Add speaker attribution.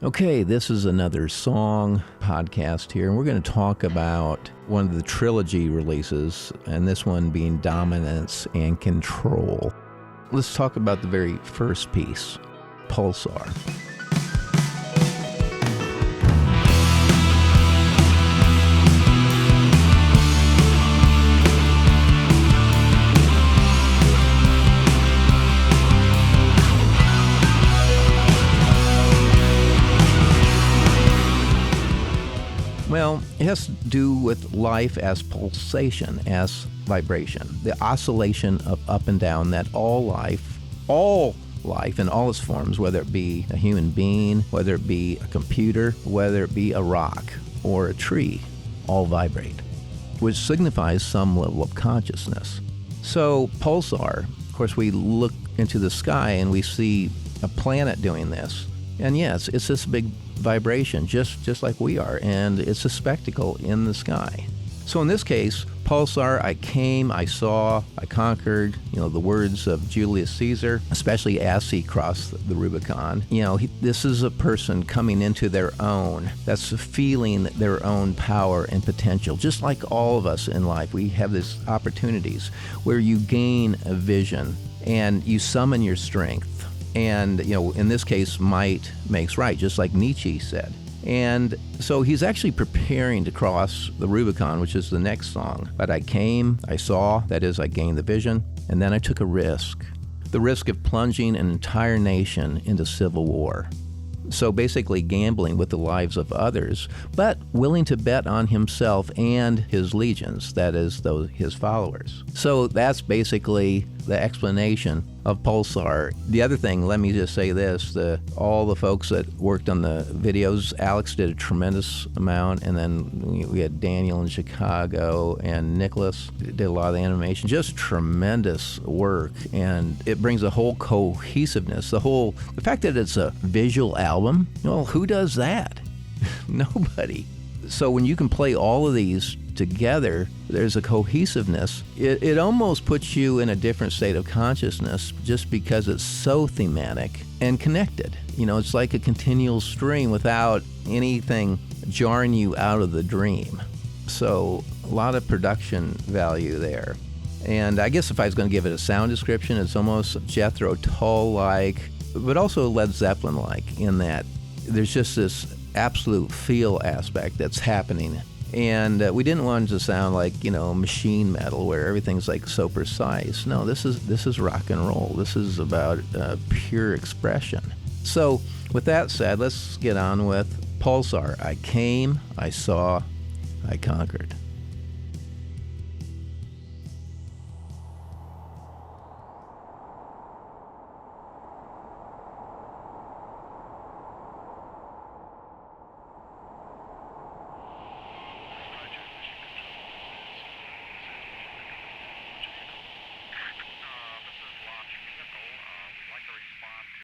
Speaker 1: Okay, this is another song podcast here, and we're going to talk about one of the trilogy releases, and this one being Dominance and Control. Let's talk about the very first piece, Pulsar. Well, it has to do with life as pulsation, as vibration, the oscillation of up and down that all life in all its forms, whether it be a human being, whether it be a computer, whether it be a rock or a tree, all vibrate, which signifies some level of consciousness. So pulsar, of course, we look into the sky and we see a planet doing this. And yes, it's this big vibration, just like we are, and it's a spectacle in the sky. So in this case, Pulsar, I came, I saw, I conquered, the words of Julius Caesar, especially as he crossed the Rubicon. This is a person coming into their own, that's feeling their own power and potential. Just like all of us in life, we have these opportunities where you gain a vision and you summon your strength. And, in this case, might makes right, just like Nietzsche said. And so he's actually preparing to cross the Rubicon, which is the next song. But I came, I saw, that is, I gained the vision, and then I took a risk. The risk of plunging an entire nation into civil war. So basically gambling with the lives of others, but willing to bet on himself and his legions, that is, his followers. So that's basically the explanation of Pulsar. The other thing, let me just say this, all the folks that worked on the videos, Alex did a tremendous amount, and then we had Daniel in Chicago, and Nicholas did a lot of the animation, just tremendous work, and it brings a whole cohesiveness, the fact that it's a visual album, who does that? Nobody. So when you can play all of these together, there's a cohesiveness. It almost puts you in a different state of consciousness just because it's so thematic and connected. It's like a continual stream without anything jarring you out of the dream. So a lot of production value there. And I guess if I was going to give it a sound description, it's almost Jethro Tull-like, but also Led Zeppelin-like in that there's just this absolute feel aspect that's happening. And we didn't want it to sound like, machine metal where everything's like so precise. No, this is rock and roll. This is about pure expression. So with that said, let's get on with Pulsar. I came, I saw, I conquered.